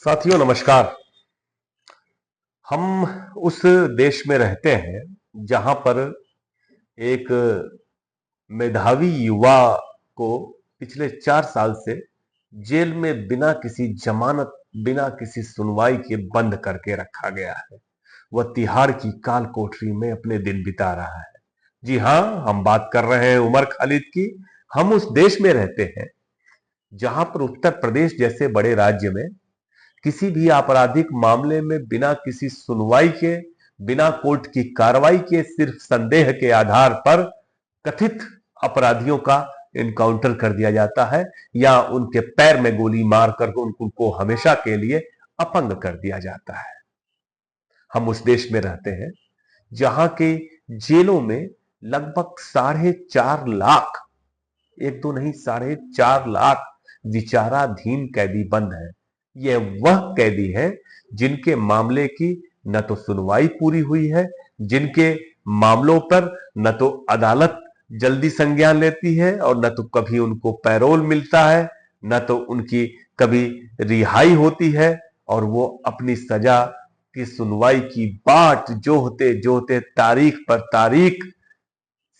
साथियों नमस्कार। हम उस देश में रहते हैं जहां पर एक मेधावी युवा को पिछले 4 साल से जेल में बिना किसी जमानत, बिना किसी सुनवाई के बंद करके रखा गया है। वह तिहाड़ की काल कोठरी में अपने दिन बिता रहा है। जी हां, हम बात कर रहे हैं उमर खालिद की। हम उस देश में रहते हैं जहां पर उत्तर प्रदेश जैसे बड़े राज्य में किसी भी आपराधिक मामले में बिना किसी सुनवाई के, बिना कोर्ट की कार्रवाई के, सिर्फ संदेह के आधार पर कथित अपराधियों का इनकाउंटर कर दिया जाता है या उनके पैर में गोली मारकर उनको हमेशा के लिए अपंग कर दिया जाता है। हम उस देश में रहते हैं जहां के जेलों में लगभग 4.5 लाख, एक दो नहीं 4.5 लाख विचाराधीन कैदी बंद हैं। यह वह कैदी है जिनके मामले की न तो सुनवाई पूरी हुई है, जिनके मामलों पर न तो अदालत जल्दी संज्ञान लेती है और न तो कभी उनको पैरोल मिलता है, न तो उनकी कभी रिहाई होती है, और वो अपनी सजा की सुनवाई की बाट जोहते जोहते तारीख पर तारीख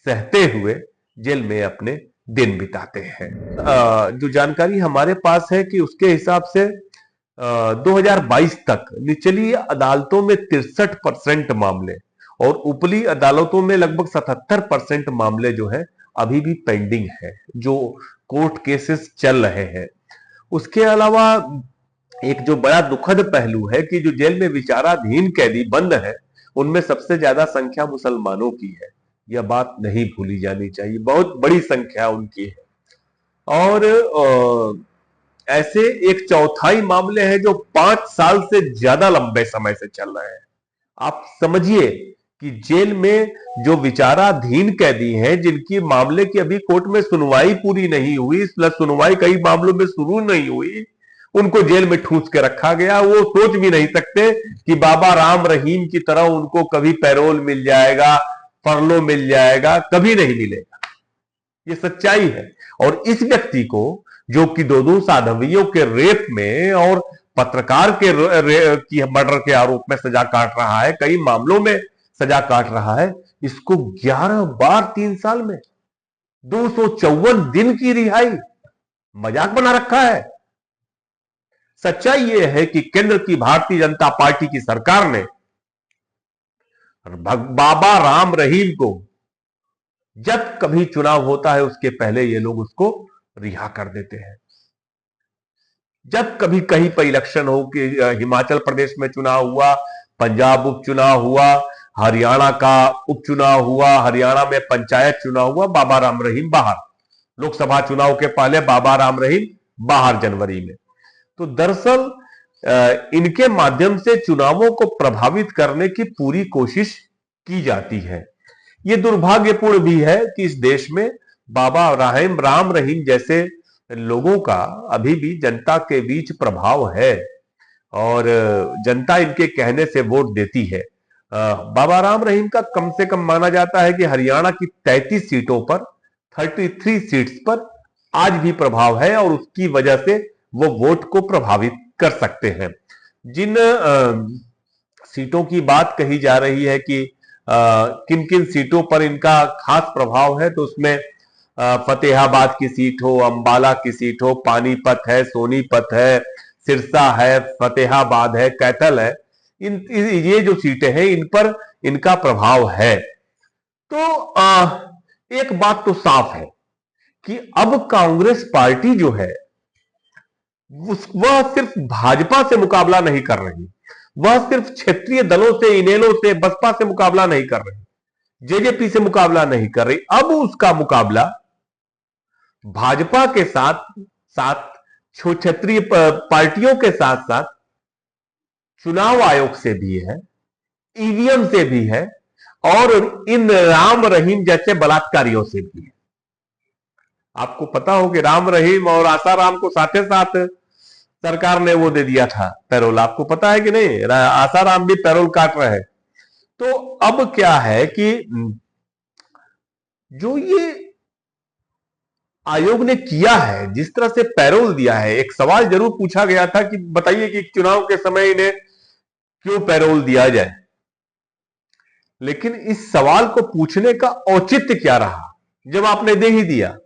सहते हुए जेल में अपने दिन बिताते हैं। जो जानकारी हमारे पास है कि उसके हिसाब से 2022 तक निचली अदालतों में 63% मामले और उपली अदालतों में लगभग 77% मामले जो है अभी भी पेंडिंग है, जो कोर्ट केसेस चल रहे हैं। उसके अलावा एक जो बड़ा दुखद पहलू है कि जो जेल में विचाराधीन कैदी बंद है उनमें सबसे ज्यादा संख्या मुसलमानों की है। यह बात नहीं भूली जानी चाहिए, बहुत बड़ी संख्या उनकी है। और ऐसे एक चौथाई मामले हैं जो 5 साल से ज्यादा लंबे समय से चल रहे हैं। आप समझिए कि जेल में जो विचाराधीन कैदी हैं जिनकी मामले की अभी कोर्ट में सुनवाई पूरी नहीं हुई, प्लस सुनवाई कई मामलों में शुरू नहीं हुई, उनको जेल में ठूंस के रखा गया। वो सोच भी नहीं सकते कि बाबा राम रहीम की तरह उनको कभी पैरोल मिल जाएगा, फरलो मिल जाएगा, कभी नहीं मिलेगा। ये सच्चाई है। और इस व्यक्ति को जो कि दो साध्वियों के रेप में और पत्रकार के की मर्डर के आरोप में सजा काट रहा है, कई मामलों में सजा काट रहा है, इसको 11 बार 3 साल में 254 दिन की रिहाई, मजाक बना रखा है। सच्चाई यह है कि केंद्र की भारतीय जनता पार्टी की सरकार ने बाबा राम रहीम को जब कभी चुनाव होता है उसके पहले ये लोग उसको रिहा कर देते हैं। जब कभी कहीं पर इलेक्शन हो कि हिमाचल प्रदेश में चुनाव हुआ, पंजाब उपचुनाव हुआ, हरियाणा का उपचुनाव हुआ, हरियाणा में पंचायत चुनाव हुआ, बाबा राम रहीम बाहर। लोकसभा चुनाव के पहले बाबा राम रहीम बाहर जनवरी में। तो दरअसल इनके माध्यम से चुनावों को प्रभावित करने की पूरी कोशिश की जाती है। यह दुर्भाग्यपूर्ण भी है कि इस देश में बाबा राम रहीम जैसे लोगों का अभी भी जनता के बीच प्रभाव है और जनता इनके कहने से वोट देती है। बाबा राम रहीम का कम से कम माना जाता है कि हरियाणा की 33 सीटों पर 33 सीट्स पर आज भी प्रभाव है और उसकी वजह से वो वोट को प्रभावित कर सकते हैं। जिन सीटों की बात कही जा रही है कि किन किन सीटों पर इनका खास प्रभाव है, तो उसमें फतेहाबाद की सीट हो, अंबाला की सीट हो, पानीपत है, सोनीपत है, सिरसा है, फतेहाबाद है, कैथल है, ये जो सीटें हैं इन पर इनका प्रभाव है। तो एक बात तो साफ है कि अब कांग्रेस पार्टी जो है वह सिर्फ भाजपा से मुकाबला नहीं कर रही, वह सिर्फ क्षेत्रीय दलों से, इनेलो से, बसपा से मुकाबला नहीं कर रही, जेजेपी से मुकाबला नहीं कर रही। अब उसका मुकाबला भाजपा के साथ साथ क्षेत्रीय पार्टियों के साथ साथ चुनाव आयोग से भी है, ईवीएम से भी है और इन राम रहीम जैसे बलात्कारियों से भी है। आपको पता हो कि राम रहीम और आसाराम को साथ साथ सरकार ने वो दे दिया था पैरोल। आपको पता है कि नहीं? आसाराम भी पैरोल काट रहे हैं। तो अब क्या है कि जो ये आयोग ने किया है, जिस तरह से पैरोल दिया है। एक सवाल जरूर पूछा गया था कि बताइए कि चुनाव के समय इन्हें क्यों पैरोल दिया जाए, लेकिन इस सवाल को पूछने का औचित्य क्या रहा जब आपने दे ही दिया।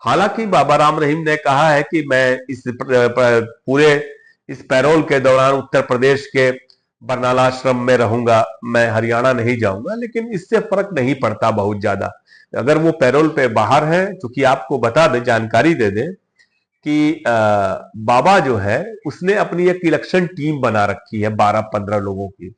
हालांकि बाबा राम रहीम ने कहा है कि मैं इस पूरे इस पैरोल के दौरान उत्तर प्रदेश के बरनाला आश्रम में रहूंगा, मैं हरियाणा नहीं जाऊंगा, लेकिन इससे फर्क नहीं पड़ता बहुत ज्यादा। अगर वो पैरोल पे बाहर है, क्योंकि आपको बता दें, जानकारी दे दें कि बाबा जो है उसने अपनी एक इलेक्शन टीम बना रखी है 12-15 लोगों की,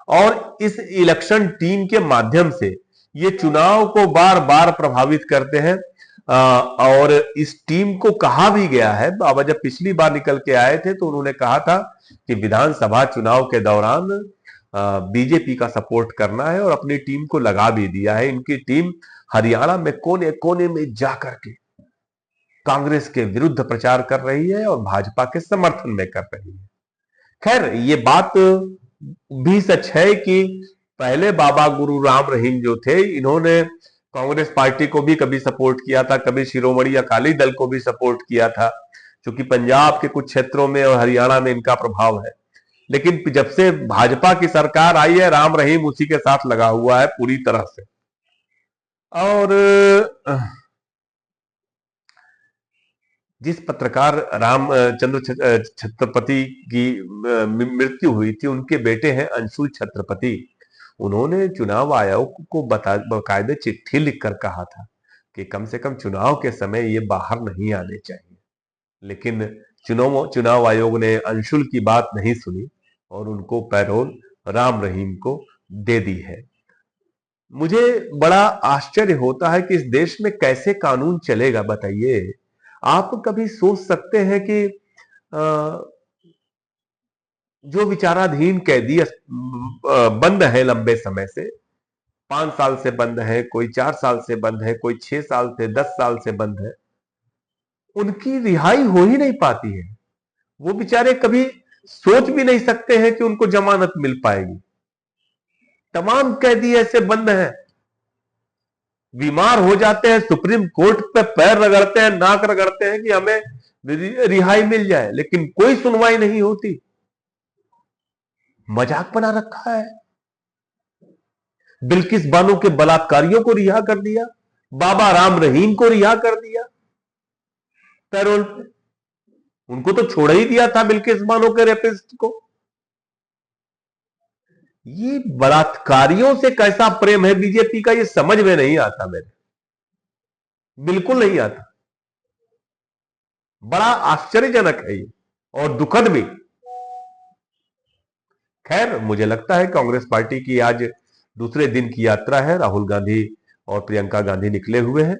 और इस इलेक्शन टीम के माध्यम से ये चुनाव को बार बार प्रभावित करते हैं। और इस टीम को कहा भी गया है, बाबा जब पिछली बार निकल के आए थे तो उन्होंने कहा था कि विधानसभा चुनाव के दौरान बीजेपी का सपोर्ट करना है, और अपनी टीम को लगा भी दिया है। इनकी टीम हरियाणा में कोने कोने में जाकर के कांग्रेस के विरुद्ध प्रचार कर रही है और भाजपा के समर्थन में कर रही है। खैर, ये बात भी सच है कि पहले बाबा गुरु राम रहीम जो थे, इन्होंने कांग्रेस पार्टी को भी कभी सपोर्ट किया था, कभी शिरोमणि अकाली दल को भी सपोर्ट किया था, क्योंकि पंजाब के कुछ क्षेत्रों में और हरियाणा में इनका प्रभाव है। लेकिन जब से भाजपा की सरकार आई है, राम रहीम उसी के साथ लगा हुआ है पूरी तरह से। और जिस पत्रकार रामचंद्र छत्रपति की मृत्यु हुई थी, उनके बेटे हैं अंशुल छत्रपति। उन्होंने चुनाव आयोग को बाकायदे चिट्ठी लिखकर कहा था कि कम से कम चुनाव के समय ये बाहर नहीं आने चाहिए, लेकिन चुनाव आयोग ने अंशुल की बात नहीं सुनी और उनको पैरोल राम रहीम को दे दी है। मुझे बड़ा आश्चर्य होता है कि इस देश में कैसे कानून चलेगा, बताइए। आप कभी सोच सकते हैं कि जो विचाराधीन कैदी बंद है लंबे समय से, 5 साल से बंद है, कोई 4 साल से बंद है, कोई 6 साल से 10 साल से बंद है, उनकी रिहाई हो ही नहीं पाती है। वो बेचारे कभी सोच भी नहीं सकते हैं कि उनको जमानत मिल पाएगी। तमाम कैदी ऐसे बंद हैं, बीमार हो जाते हैं, सुप्रीम कोर्ट पे पैर रगड़ते हैं, नाक रगड़ते हैं कि हमें रिहाई मिल जाए, लेकिन कोई सुनवाई नहीं होती। मजाक बना रखा है। बिल्किस बानो के बलात्कारियों को रिहा कर दिया, बाबा राम रहीम को रिहा कर दिया पैरोल पे। उनको तो छोड़ ही दिया था, बिल्किस बानो के रेपिस्ट को। ये बलात्कारियों से कैसा प्रेम है बीजेपी का, ये समझ में नहीं आता मेरे, बिल्कुल नहीं आता। बड़ा आश्चर्यजनक है ये, और दुखद भी। खैर, मुझे लगता है कांग्रेस पार्टी की आज दूसरे दिन की यात्रा है। राहुल गांधी और प्रियंका गांधी निकले हुए हैं।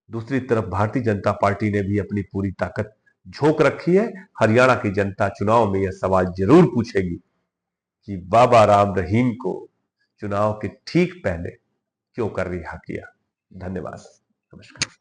दूसरी तरफ भारतीय जनता पार्टी ने भी अपनी पूरी ताकत झोंक रखी है। हरियाणा की जनता चुनाव में यह सवाल जरूर पूछेगी कि बाबा राम रहीम को चुनाव के ठीक पहले क्यों कर रिहा किया। धन्यवाद, नमस्कार।